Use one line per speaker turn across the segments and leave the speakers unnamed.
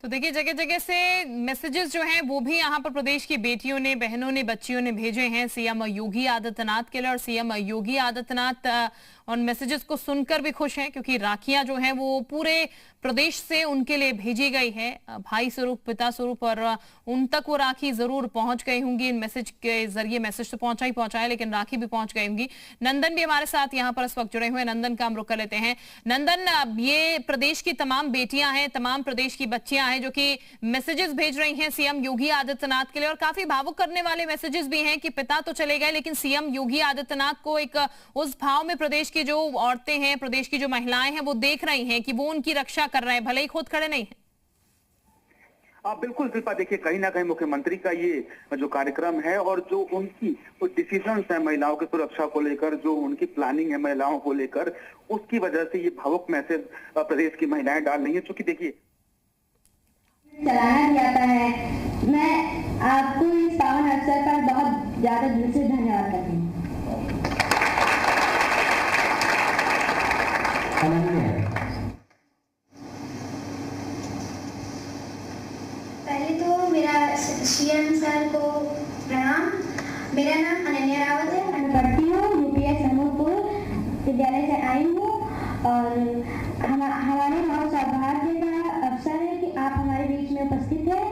तो देखिए जगह जगह से मैसेजेस जो हैं वो भी यहाँ पर प्रदेश की बेटियों ने, बहनों ने, बच्चियों ने भेजे हैं सीएम योगी आदित्यनाथ के लिए। और सीएम योगी आदित्यनाथ उन मैसेजेस को सुनकर भी खुश हैं क्योंकि राखियां जो हैं वो पूरे प्रदेश से उनके लिए भेजी गई है, भाई स्वरूप, पिता स्वरूप। और उन तक वो राखी जरूर पहुंच गई होंगी। इन मैसेज के जरिए मैसेज तो पहुंचा है लेकिन राखी भी पहुंच गई होंगी। नंदन भी हमारे साथ यहाँ पर इस वक्त जुड़े हुए हैं। नंदन का हम रुख कर लेते हैं। नंदन, ये प्रदेश की तमाम बेटियां हैं, तमाम प्रदेश की बच्चियां हैं जो कि मैसेजेस भेज रही हैं सीएम योगी आदित्यनाथ के लिए, और काफी भावुक करने वाले मैसेजेस भी हैं कि पिता तो चले गए लेकिन सीएम योगी आदित्यनाथ को एक उस भाव में प्रदेश की जो औरतें हैं, प्रदेश की जो महिलाएं हैं वो देख रही हैं कि वो उनकी रक्षा कर रहे हैं, भले ही खुद खड़े नहीं है।
बिल्कुल शिल्पा, देखिए कहीं ना कहीं मुख्यमंत्री का ये जो कार्यक्रम है और जो उनकी डिसीजन है महिलाओं की सुरक्षा को लेकर, जो उनकी प्लानिंग है महिलाओं को लेकर, उसकी वजह से ये भावुक मैसेज प्रदेश की महिलाएं डाल रही है। चूंकि देखिए
चलाना भी आता है। मैं आपको इस पावन अवसर पर बहुत ज्यादा दिल से धन्यवाद करती हूँ।
पहले तो मेरा सीएम सर को प्रणाम। मेरा नाम अनन्या रावत है,
मैं पढ़ती हूँ यूपीएस समूहपुर विद्यालय से आई हूँ और हमारे बहुत सौभाग्य का अवसर है कि आप हमारे बीच में उपस्थित हैं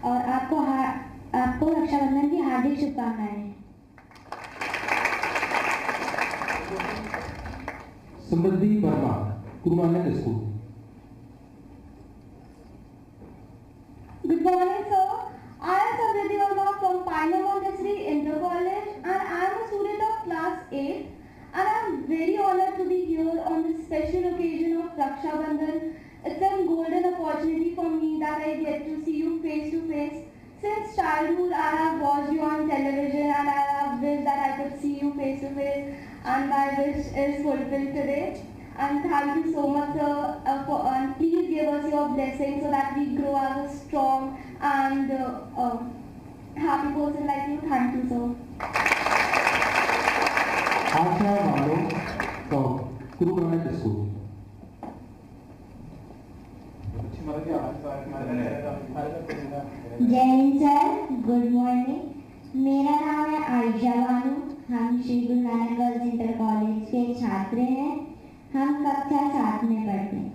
और आपको रक्षाबंधन की हार्दिक शुभकामनाएं।
समृद्धि Verma, Guru Nanak school.
Good morning, sir. I am Samriddhi Verma from Pioneer Montessori Inter College, and I am a student of class 8. And I am very honored to be here on this special occasion of Raksha Bandhan. It's a golden opportunity for me that I get to see you face to face. Since childhood, I have watched you on television, and I have wished that I could see you face to face. And my wish is fulfilled today. And thank you so much, sir. And please give us your blessing so that we grow as a strong and happy person like you. Thank you, sir.
आशा वालों from Guru Nanak school.
जय Hind sir, good morning. मेरा नाम है आयशा बानू। हम Shri Guru Nanak girls inter college के छात्र हैं। हम कक्षा 7 में पढ़ते हैं।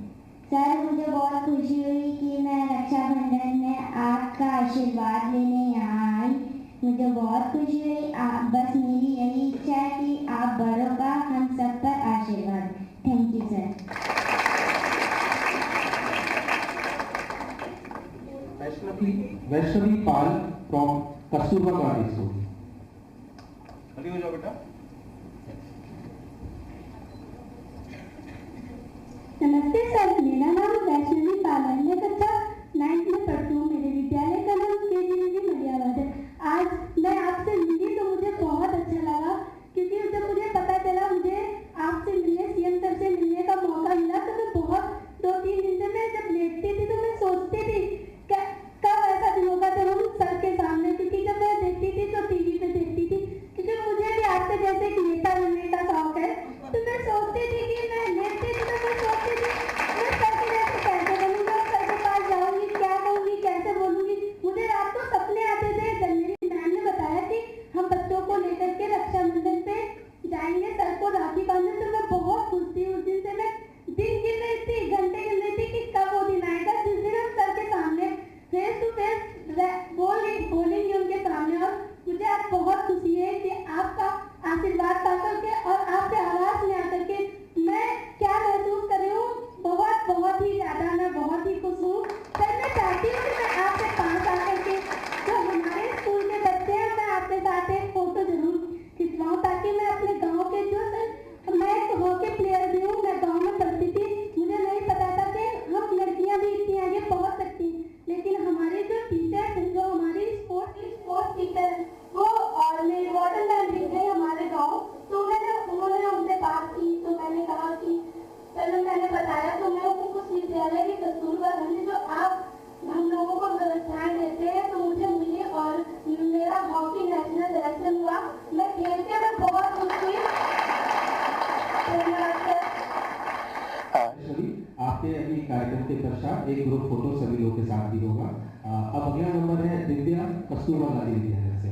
सर, मुझे बहुत खुशी हुई कि मैं रक्षाबंधन में आपका आशीर्वाद लेने यहाँ आई। मुझे बहुत खुशी हुई। बस मेरी यही इच्छा है कि आप बड़ों का हम सब पर आशीर्वाद। Thank you sir.
Vaishnavi Pal from Kasturba Gandhi school.
हो जाओ बेटा।
नमस्ते सर, मेरा नाम वैष्णवी पाल है। मैं कक्षा 9 में पढ़ती हूँ। मेरे विद्यालय का नाम केजीवीवी मलियाबाद है। आज मैं आपसे मिली तो मुझे बहुत अच्छा लगा क्योंकि जब मुझे पता चला मुझे आपसे मिलने, सीएम सर से मिलने का मौका मिला तो मैं बहुत 2-3 दिन से मैं जब लेटती थी तो मैं सोचती थी कब ऐसा दिन होगा जब हम सर के सामने, क्योंकि जब मैं देखती थी तो टीवी पे देखती थी, क्योंकि मुझे भी आपसे
एक ग्रुप फोटो सभी लोगों के साथ भी होगा। अब अगला नंबर है दिव्या कस्तूरबा गांधी विद्यालय से।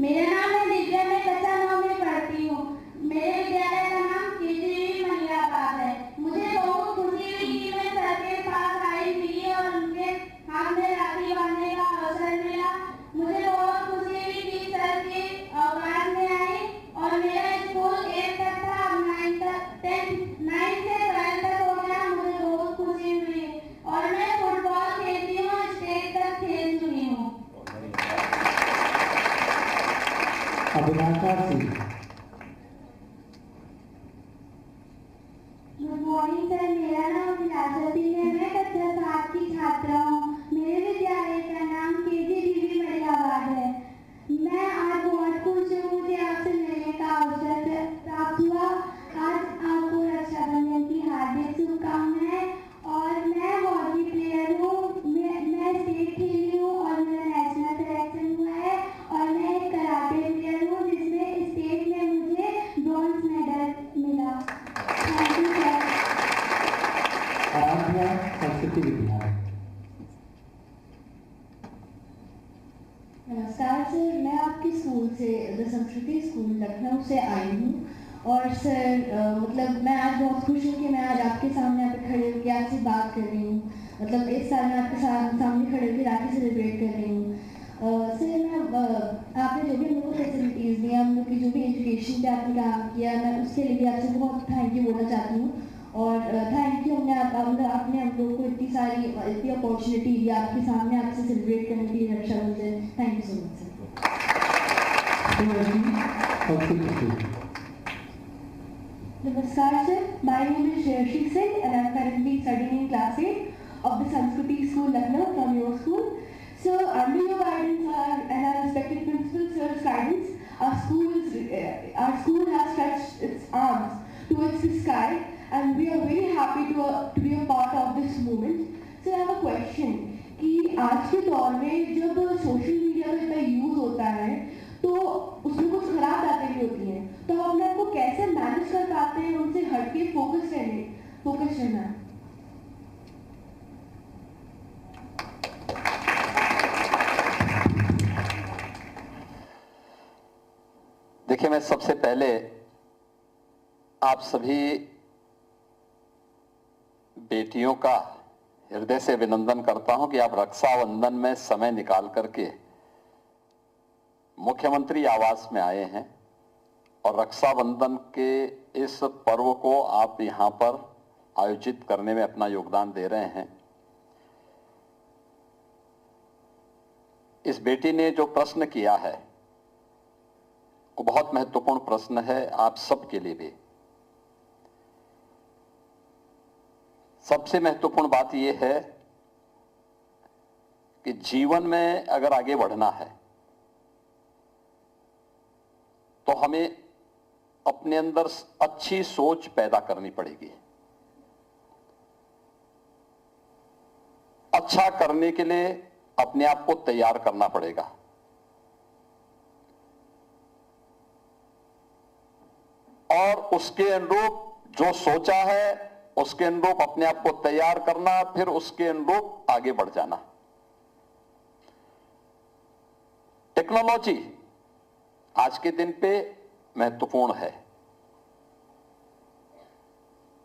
मेरा नाम है दिव्या, मैं कक्षा 9 में पढ़ती हूँ। मेरे विद्यालय का नाम केजरीवी मलियाबाद है। मुझे बहुत खुशी हुई कि मैं सर के पास आई मिली और उनके हाथ में राखी बांधने का अवसर मिला। मुझे बहुत खुशी हुई कि सर के क्लास में आई और मेरा स्कूल 8 तक था, 9 से 12 तक हो गया। मुझे बहुत खुशी हुई और मैं फुटबॉल खेलती हूँ, स्टेट तक खेल चुकी हूँ।
अभिलाषा सिंह।
गुड मॉर्निंग सर, मेरा नाम अभिलाषा सिंह है। मैं कक्षा 7 की छात्रा हूँ। मेरे विद्यालय का नाम केजरीवी मलियाबाद है। मैं आज बहुत खुश हूँ, मुझे आपसे मिलने का अवसर प्राप्त हुआ। आज आपको रक्षाबंधन की हार्दिक शुभकामनाएं। और मैं हॉकी प्लेयर हूँ, मैं स्टेट खेली हूँ और मेरा नेशनल सिलेक्शन हुआ है। और मैं एक कराटे प्लेयर हूँ जिसमें स्टेट में मुझे ब्रॉन्ज मेडल मिला। Thank you sir.
Aradhya Sanskriti Vidyalaya.
नमस्कार सर, मैं आपके स्कूल से द संस्कृति स्कूल लखनऊ से आई हूँ। और सर मतलब मैं आज बहुत खुश हूँ कि मैं आज आपके सामने यहाँ पे खड़े होकर आपसे बात कर रही हूँ। मतलब इस साल मैं आपके सामने खड़े होकर राखी सेलिब्रेट कर रही हूँ। सर मैं आपने जो भी हम लोग को फैसिलिटीज़ दी, हम लोग की जो भी एजुकेशन पे आपने काम किया, मैं उसके लिए भी आपसे बहुत थैंक यू बोलना चाहती हूँ। और थैंक यू आपने हम लोग को इतनी अपॉर्चुनिटी दी आपके सामने आपसे सेलिब्रेट करने के लिए Rakshabandhan. Thank you so much sir. Namaskar sir, my name is Shreyashi Singh and I am currently studying in class 8 of the Sanskriti School Lucknow from your school. So under your guidance and our respected principal sir's guidance, our school has stretched its arms towards the sky and we are very happy to be a part of this movement. So I have a question कि आज के दौर में जब social media का इतना use होता है तो उसमें कुछ खराब बातें भी होती हैं, तो हम अपने आप को कैसे मैनेज कर पाते हैं उनसे हटके फोकस रहना।
देखिए, मैं सबसे पहले आप सभी बेटियों का हृदय से अभिनंदन करता हूं कि आप रक्षाबंधन में समय निकाल करके मुख्यमंत्री आवास में आए हैं और रक्षाबंधन के इस पर्व को आप यहां पर आयोजित करने में अपना योगदान दे रहे हैं। इस बेटी ने जो प्रश्न किया है वो बहुत महत्वपूर्ण प्रश्न है आप सबके लिए भी। सबसे महत्वपूर्ण बात यह है कि जीवन में अगर आगे बढ़ना है तो हमें अपने अंदर अच्छी सोच पैदा करनी पड़ेगी। अच्छा करने के लिए अपने आप को तैयार करना पड़ेगा। और उसके अनुरूप जो सोचा है उसके अनुरूप अपने आप को तैयार करना, फिर उसके अनुरूप आगे बढ़ जाना। टेक्नोलॉजी आज के दिन पे महत्वपूर्ण है,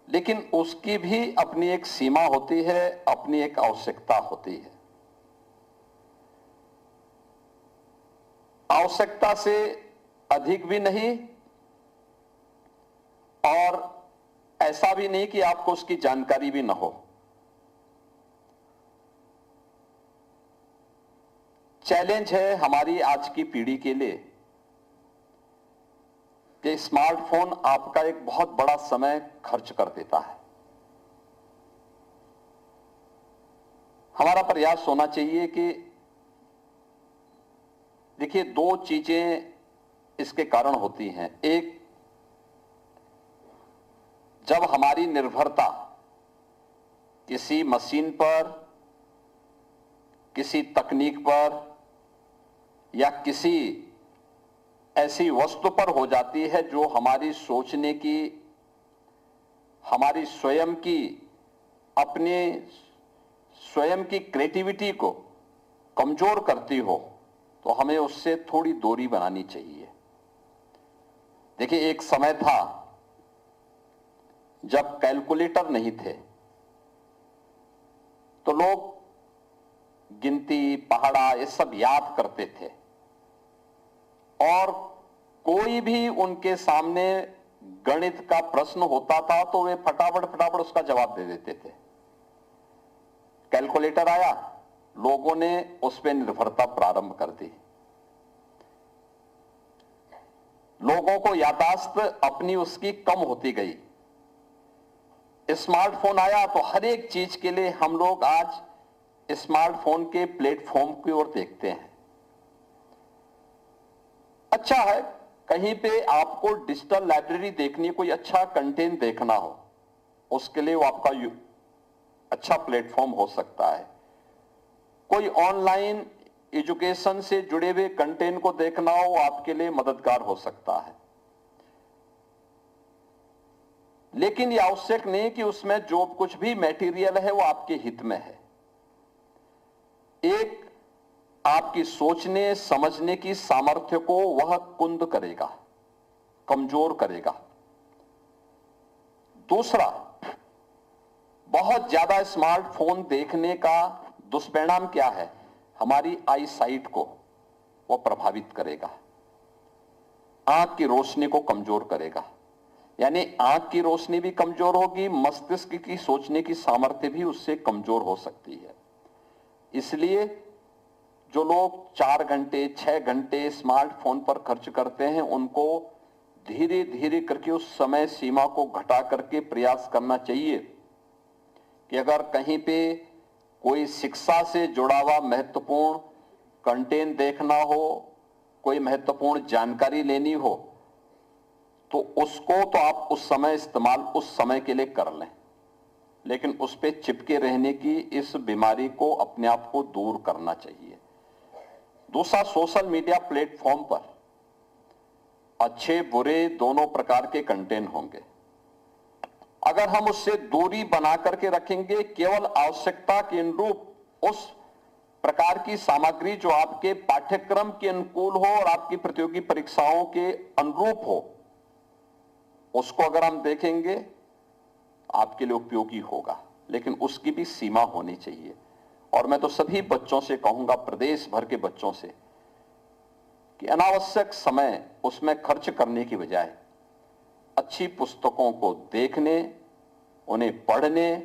लेकिन उसकी भी अपनी एक सीमा होती है, अपनी एक आवश्यकता होती है। आवश्यकता से अधिक भी नहीं और ऐसा भी नहीं कि आपको उसकी जानकारी भी न हो। चैलेंज है हमारी आज की पीढ़ी के लिए कि स्मार्टफोन आपका एक बहुत बड़ा समय खर्च कर देता है। हमारा प्रयास होना चाहिए कि देखिए, दो चीजें इसके कारण होती हैं। एक, जब हमारी निर्भरता किसी मशीन पर, किसी तकनीक पर या किसी ऐसी वस्तु पर हो जाती है जो हमारी सोचने की, हमारी स्वयं की, अपने स्वयं की क्रिएटिविटी को कमजोर करती हो, तो हमें उससे थोड़ी दूरी बनानी चाहिए। देखिए, एक समय था जब कैलकुलेटर नहीं थे, तो लोग गिनती, पहाड़ा, ये सब याद करते थे, और कोई भी उनके सामने गणित का प्रश्न होता था तो वे फटाफट उसका जवाब दे देते थे। कैलकुलेटर आया, लोगों ने उस पर निर्भरता प्रारंभ कर दी। लोगों को याददाश्त अपनी उसकी कम होती गई। स्मार्टफोन आया तो हर एक चीज के लिए हम लोग आज स्मार्टफोन के प्लेटफॉर्म की ओर देखते हैं। अच्छा है, कहीं पे आपको डिजिटल लाइब्रेरी देखनी, कोई अच्छा कंटेंट देखना हो, उसके लिए वो आपका अच्छा प्लेटफॉर्म हो सकता है। कोई ऑनलाइन एजुकेशन से जुड़े हुए कंटेंट को देखना हो, आपके लिए मददगार हो सकता है। लेकिन यह आवश्यक नहीं कि उसमें जो कुछ भी मटेरियल है वो आपके हित में है। एक आपकी सोचने समझने की सामर्थ्य को वह कुंद करेगा, कमजोर करेगा। दूसरा, बहुत ज्यादा स्मार्टफोन देखने का दुष्परिणाम क्या है? हमारी आई साइट को वह प्रभावित करेगा, आंख की रोशनी को कमजोर करेगा। यानी आंख की रोशनी भी कमजोर होगी, मस्तिष्क की सोचने की सामर्थ्य भी उससे कमजोर हो सकती है। इसलिए जो लोग 4 घंटे 6 घंटे स्मार्टफोन पर खर्च करते हैं, उनको धीरे धीरे करके उस समय सीमा को घटा करके प्रयास करना चाहिए कि अगर कहीं पे कोई शिक्षा से जुड़ा हुआ महत्वपूर्ण कंटेंट देखना हो, कोई महत्वपूर्ण जानकारी लेनी हो, तो उसको तो आप उस समय इस्तेमाल उस समय के लिए कर लें, लेकिन उस पे चिपके रहने की इस बीमारी को अपने आप को दूर करना चाहिए। दूसरा, सोशल मीडिया प्लेटफॉर्म पर अच्छे बुरे दोनों प्रकार के कंटेंट होंगे। अगर हम उससे दूरी बना करके रखेंगे, केवल आवश्यकता के अनुरूप उस प्रकार की सामग्री जो आपके पाठ्यक्रम के अनुकूल हो और आपकी प्रतियोगी परीक्षाओं के अनुरूप हो, उसको अगर हम देखेंगे आपके लिए उपयोगी होगा, लेकिन उसकी भी सीमा होनी चाहिए। और मैं तो सभी बच्चों से कहूंगा, प्रदेश भर के बच्चों से, कि अनावश्यक समय उसमें खर्च करने की बजाय अच्छी पुस्तकों को देखने, उन्हें पढ़ने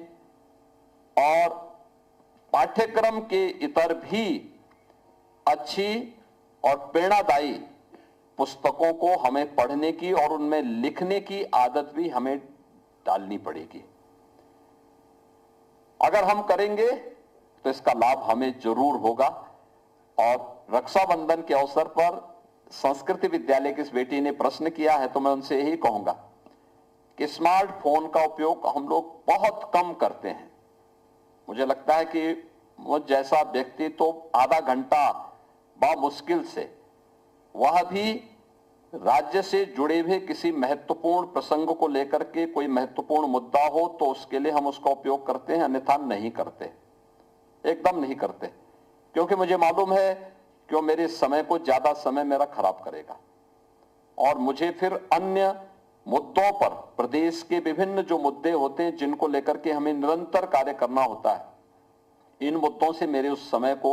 और पाठ्यक्रम के इतर भी अच्छी और प्रेरणादायी पुस्तकों को हमें पढ़ने की और उनमें लिखने की आदत भी हमें डालनी पड़ेगी। अगर हम करेंगे तो इसका लाभ हमें जरूर होगा। और रक्षाबंधन के अवसर पर संस्कृति विद्यालय की इस बेटी ने प्रश्न किया है, तो मैं उनसे यही कहूंगा कि स्मार्टफोन का उपयोग हम लोग बहुत कम करते हैं। मुझे लगता है कि मुझ जैसा व्यक्ति तो आधा घंटा बामुश्किल से, वह भी राज्य से जुड़े हुए किसी महत्वपूर्ण प्रसंग को लेकर के, कोई महत्वपूर्ण मुद्दा हो तो उसके लिए हम उसका उपयोग करते हैं, अन्यथा नहीं करते, एकदम नहीं करते। क्योंकि मुझे मालूम है कि वो मेरे समय को, ज्यादा समय मेरा खराब करेगा और मुझे फिर अन्य मुद्दों पर, प्रदेश के विभिन्न जो मुद्दे होते हैं जिनको लेकर के हमें निरंतर कार्य करना होता है, इन मुद्दों से मेरे उस समय को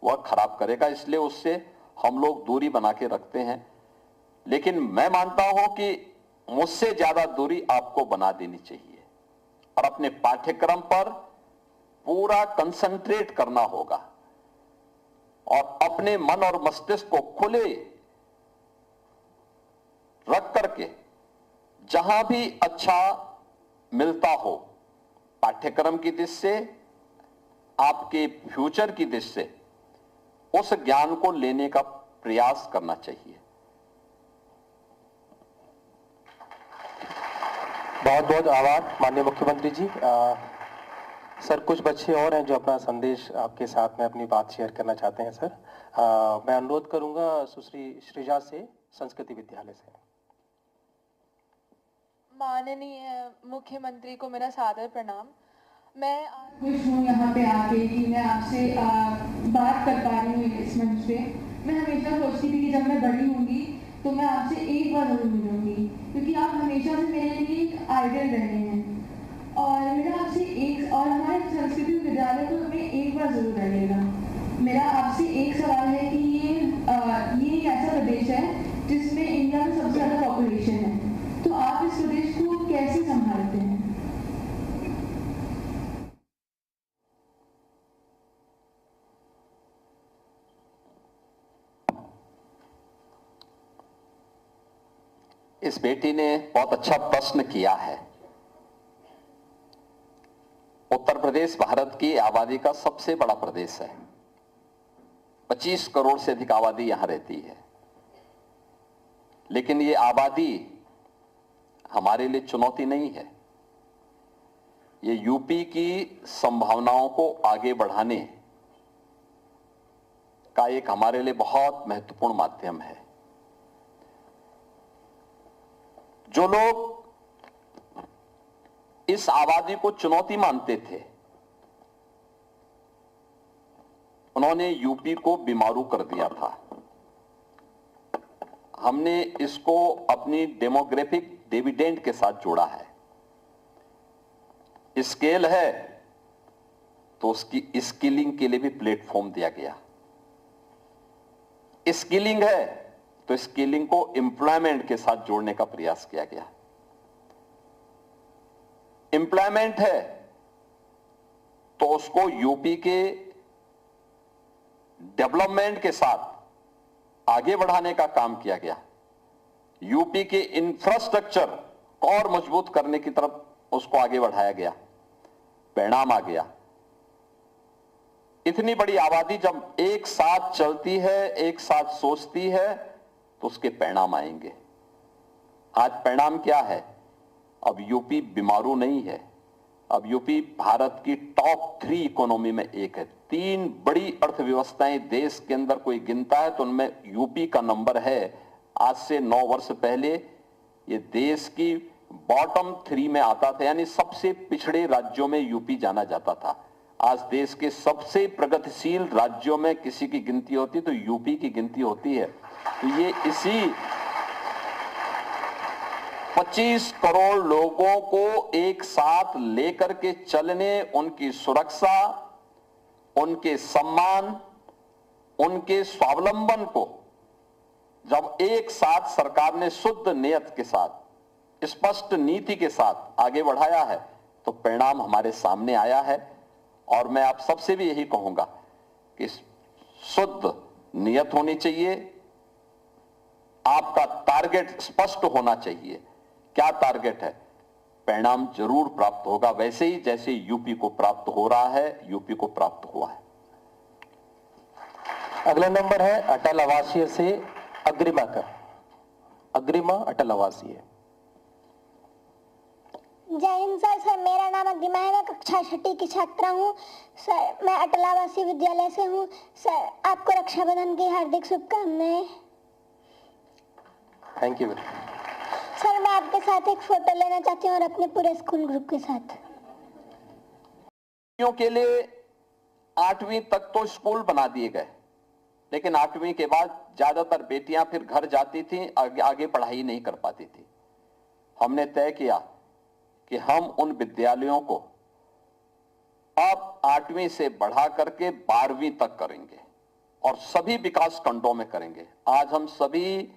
वह खराब करेगा। इसलिए उससे हम लोग दूरी बना के रखते हैं। लेकिन मैं मानता हूं कि मुझसे ज्यादा दूरी आपको बना देनी चाहिए और अपने पाठ्यक्रम पर पूरा कंसंट्रेट करना होगा और अपने मन और मस्तिष्क को खुले रख करके जहां भी अच्छा मिलता हो, पाठ्यक्रम की दृष्टि से, आपके फ्यूचर की दृष्टि से, उस ज्ञान को लेने का प्रयास करना चाहिए।
बहुत बहुत आभार माननीय मुख्यमंत्री जी। सर, कुछ बच्चे और हैं जो अपना संदेश आपके साथ में अपनी बात शेयर करना चाहते हैं। सर, मैं अनुरोध करूंगा सुश्री श्रीजा से संस्कृति विद्यालय से।
माननीय मुख्यमंत्री को मेरा सादर प्रणाम। मैं खुश हूँ यहाँ पे आके कि मैं आपसे बात कर पा रही हूँ इस मंच पे। मैं हमेशा सोचती थी कि जब मैं बड़ी होंगी तो मैं आपसे एक बार जरूर मिलूंगी, क्योंकि आप हमेशा से मेरे लिए एक आइडल रहे हैं और मेरा आपसे एक और हमारे संस्कृति विद्यालय को हमें एक बार जरूर रहेगा। मेरा आपसे एक सवाल है कि ये एक ऐसा प्रदेश है जिसमें इंडिया में सबसे ज़्यादा पॉपुलेशन है, तो आप इस प्रदेश को कैसे संभालते हैं?
इस बेटी ने बहुत अच्छा प्रश्न किया है। उत्तर प्रदेश भारत की आबादी का सबसे बड़ा प्रदेश है। 25 करोड़ से अधिक आबादी यहां रहती है, लेकिन ये आबादी हमारे लिए चुनौती नहीं है। ये यूपी की संभावनाओं को आगे बढ़ाने का एक हमारे लिए बहुत महत्वपूर्ण माध्यम है। जो लोग इस आबादी को चुनौती मानते थे, उन्होंने यूपी को बीमारू कर दिया था। हमने इसको अपनी डेमोग्राफिक डिविडेंड के साथ जोड़ा है। स्केल है तो उसकी स्किलिंग के लिए भी प्लेटफॉर्म दिया गया। स्किलिंग है तो स्किलिंग को एम्प्लॉयमेंट के साथ जोड़ने का प्रयास किया गया। एम्प्लॉयमेंट है तो उसको यूपी के डेवलपमेंट के साथ आगे बढ़ाने का काम किया गया। यूपी के इंफ्रास्ट्रक्चर को और मजबूत करने की तरफ उसको आगे बढ़ाया गया। परिणाम आ गया। इतनी बड़ी आबादी जब एक साथ चलती है, एक साथ सोचती है, तो उसके परिणाम आएंगे। आज परिणाम क्या है? अब यूपी बीमारू नहीं है। अब यूपी भारत की टॉप 3 इकोनॉमी में एक है। 3 बड़ी अर्थव्यवस्थाएं देश के अंदर कोई गिनता है तो उनमें यूपी का नंबर है। आज से 9 वर्ष पहले ये देश की बॉटम 3 में आता था, यानी सबसे पिछड़े राज्यों में यूपी जाना जाता था। आज देश के सबसे प्रगतिशील राज्यों में किसी की गिनती होती तो यूपी की गिनती होती है। तो ये इसी 25 करोड़ लोगों को एक साथ लेकर के चलने, उनकी सुरक्षा, उनके सम्मान, उनके स्वावलंबन को जब एक साथ सरकार ने शुद्ध नियत के साथ, स्पष्ट नीति के साथ आगे बढ़ाया है तो परिणाम हमारे सामने आया है। और मैं आप सबसे भी यही कहूंगा कि शुद्ध नियत होनी चाहिए। आपका टारगेट स्पष्ट होना चाहिए। क्या टारगेट है? परिणाम जरूर प्राप्त होगा, वैसे ही जैसे यूपी को प्राप्त हो रहा है, यूपी को प्राप्त हुआ है।
अगला नंबर है अटल आवासीय से अग्रिमा का। अग्रिमा अटल आवासीय।
जय हिंद सर। सर मेरा नाम अग्रिमा है, मैं कक्षा 6 की छात्रा हूँ। सर मैं अटल आवासीय विद्यालय से हूँ। सर आपको रक्षाबंधन की हार्दिक शुभकामनाएं।
Thank you.
सर मैं आपके साथ एक फोटो लेना चाहती हूँ और अपने पूरे स्कूल ग्रुप के साथ।
के लिए 8वीं तक तो स्कूल बना दिए गए, लेकिन 8वीं के बाद ज्यादातर बेटियां फिर घर जाती थीं, आगे पढ़ाई नहीं कर पाती थी। हमने तय किया कि हम उन विद्यालयों को अब 8वीं से बढ़ा करके 12वीं तक करेंगे और सभी विकास खंडों में करेंगे। आज हम सभी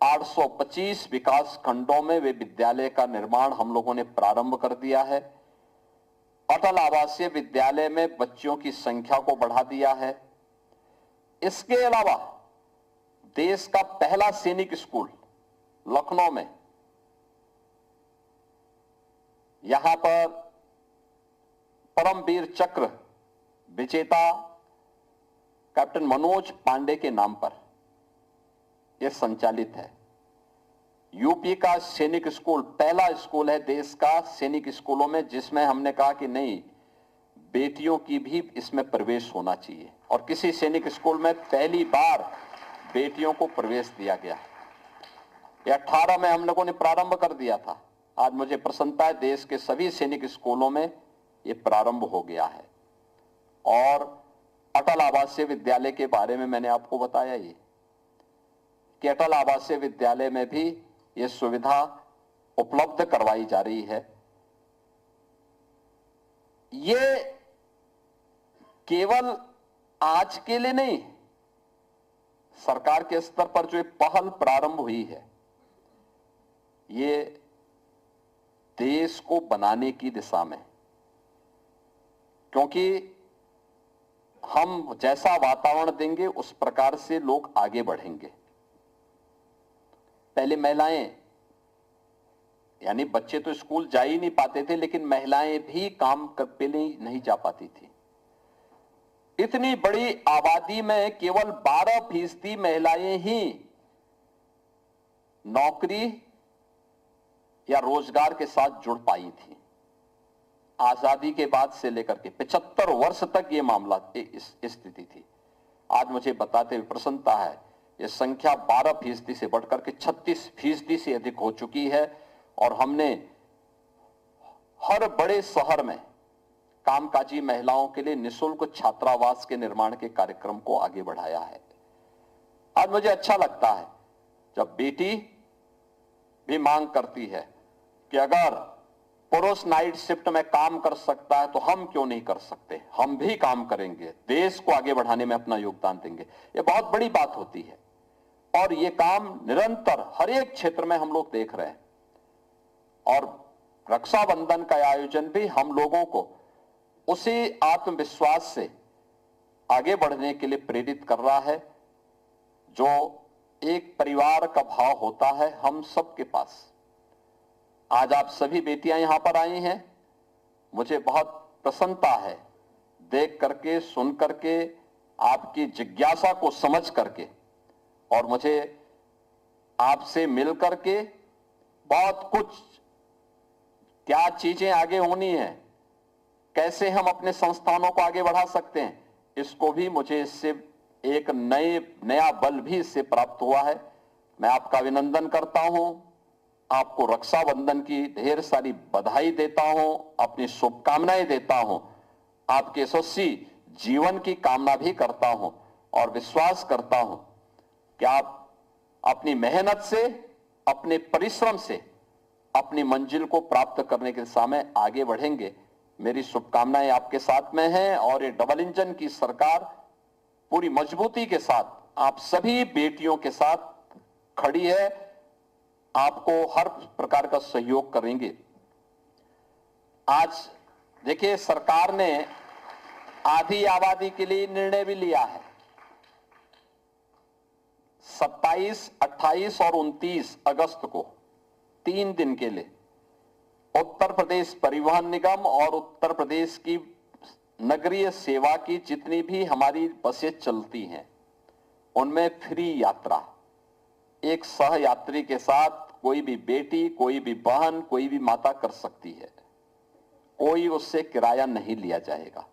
825 विकास खंडों में वे विद्यालय का निर्माण हम लोगों ने प्रारंभ कर दिया है। अटल आवासीय विद्यालय में बच्चों की संख्या को बढ़ा दिया है। इसके अलावा देश का पहला सैनिक स्कूल लखनऊ में, यहां पर परमवीर चक्र विजेता कैप्टन मनोज पांडे के नाम पर यह संचालित है। यूपी का सैनिक स्कूल पहला स्कूल है देश का सैनिक स्कूलों में, जिसमें हमने कहा कि नहीं, बेटियों की भी इसमें प्रवेश होना चाहिए। और किसी सैनिक स्कूल में पहली बार बेटियों को प्रवेश दिया गया। ये 18 में हम लोगों ने प्रारंभ कर दिया था। आज मुझे प्रसन्नता है, देश के सभी सैनिक स्कूलों में ये प्रारंभ हो गया है। और अटल आवासीय विद्यालय के बारे में मैंने आपको बताया ये कि अटल आवासीय विद्यालय में भी ये सुविधा उपलब्ध करवाई जा रही है। ये केवल आज के लिए नहीं, सरकार के स्तर पर जो पहल प्रारंभ हुई है, ये देश को बनाने की दिशा में, क्योंकि हम जैसा वातावरण देंगे उस प्रकार से लोग आगे बढ़ेंगे। पहले महिलाएं, यानी बच्चे तो स्कूल जा ही नहीं पाते थे, लेकिन महिलाएं भी काम कर पहले नहीं जा पाती थी। इतनी बड़ी आबादी में केवल 12% महिलाएं ही नौकरी या रोजगार के साथ जुड़ पाई थी। आजादी के बाद से लेकर के 75 वर्ष तक ये मामला स्थिति थी। आज मुझे बताते हुए प्रसन्नता है, ये संख्या 12% से बढ़कर के 36% से अधिक हो चुकी है। और हमने हर बड़े शहर में कामकाजी महिलाओं के लिए निःशुल्क छात्रावास के निर्माण के कार्यक्रम को आगे बढ़ाया है। आज मुझे अच्छा लगता है जब बेटी भी मांग करती है कि अगर पुरुष नाइट शिफ्ट में काम कर सकता है तो हम क्यों नहीं कर सकते, हम भी काम करेंगे, देश को आगे बढ़ाने में अपना योगदान देंगे। ये बहुत बड़ी बात होती है और ये काम निरंतर हर एक क्षेत्र में हम लोग देख रहे हैं। और रक्षाबंधन का आयोजन भी हम लोगों को उसी आत्मविश्वास से आगे बढ़ने के लिए प्रेरित कर रहा है जो एक परिवार का भाव होता है हम सबके पास। आज आप सभी बेटियां यहां पर आई हैं, मुझे बहुत प्रसन्नता है देख करके, सुन करके, आपकी जिज्ञासा को समझ करके, और मुझे आपसे मिल करके बहुत कुछ क्या चीजें आगे होनी है, कैसे हम अपने संस्थानों को आगे बढ़ा सकते हैं, इसको भी मुझे इससे एक नया बल भी इससे प्राप्त हुआ है। मैं आपका अभिनंदन करता हूं, आपको रक्षाबंधन की ढेर सारी बधाई देता हूं, अपनी शुभकामनाएं देता हूं, आपके यशस्वी जीवन की कामना भी करता हूं और विश्वास करता हूं कि आप अपनी मेहनत से, अपने परिश्रम से अपनी मंजिल को प्राप्त करने की दिशा में आगे बढ़ेंगे। मेरी शुभकामनाएं आपके साथ में हैं और ये डबल इंजन की सरकार पूरी मजबूती के साथ आप सभी बेटियों के साथ खड़ी है, आपको हर प्रकार का सहयोग करेंगे। आज देखिए, सरकार ने आधी आबादी के लिए निर्णय भी लिया है। 27, 28 और 29 अगस्त को 3 दिन के लिए उत्तर प्रदेश परिवहन निगम और उत्तर प्रदेश की नगरीय सेवा की जितनी भी हमारी बसें चलती हैं उनमें फ्री यात्रा, एक सह यात्री के साथ कोई भी बेटी, कोई भी बहन, कोई भी माता कर सकती है, कोई उससे किराया नहीं लिया जाएगा।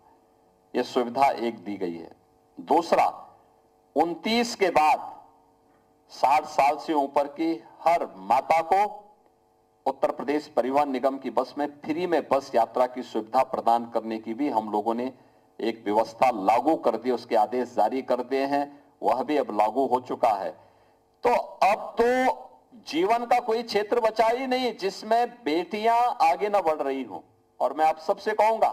यह सुविधा एक दी गई है। दूसरा, 29 के बाद 60 साल से ऊपर की हर माता को उत्तर प्रदेश परिवहन निगम की बस में फ्री में बस यात्रा की सुविधा प्रदान करने की भी हम लोगों ने एक व्यवस्था लागू कर दी, उसके आदेश जारी कर दिए हैं, वह भी अब लागू हो चुका है। तो अब तो जीवन का कोई क्षेत्र बचा ही नहीं जिसमें बेटियां आगे न बढ़ रही हों। और मैं आप सबसे कहूंगा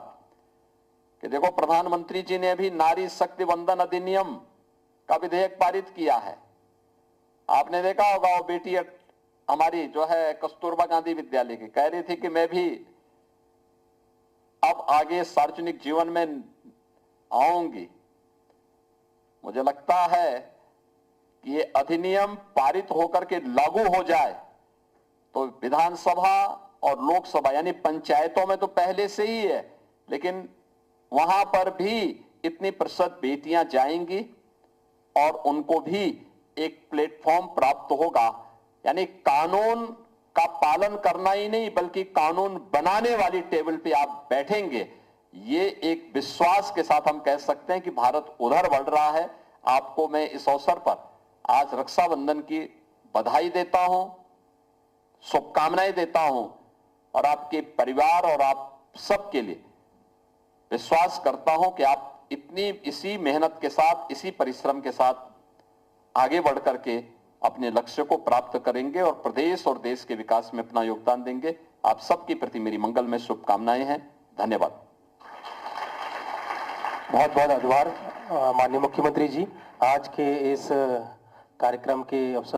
कि देखो, प्रधानमंत्री जी ने अभी नारी शक्ति वंदन अधिनियम का विधेयक पारित किया है। आपने देखा होगा, वो बेटी हमारी जो है कस्तूरबा गांधी विद्यालय की कह रही थी कि मैं भी अब आगे सार्वजनिक जीवन में आऊंगी। मुझे लगता है कि ये अधिनियम पारित होकर के लागू हो जाए तो विधानसभा और लोकसभा यानी पंचायतों में तो पहले से ही है, लेकिन वहां पर भी इतनी प्रतिशत बेटियां जाएंगी और उनको भी एक प्लेटफॉर्म प्राप्त होगा। यानी कानून का पालन करना ही नहीं बल्कि कानून बनाने वाली टेबल पे आप बैठेंगे। ये एक विश्वास के साथ हम कह सकते हैं कि भारत उधर बढ़ रहा है। आपको मैं इस अवसर पर आज रक्षाबंधन की बधाई देता हूं, शुभकामनाएं देता हूं और आपके परिवार और आप सबके लिए विश्वास करता हूं कि आप इसी मेहनत के साथ, इसी परिश्रम के साथ आगे बढ़ करके अपने लक्ष्य को प्राप्त करेंगे और प्रदेश और देश के विकास में अपना योगदान देंगे। आप सबके प्रति मेरी मंगलमय शुभकामनाएं हैं। धन्यवाद।
बहुत बहुत आभार माननीय मुख्यमंत्री जी। आज के इस कार्यक्रम के अवसर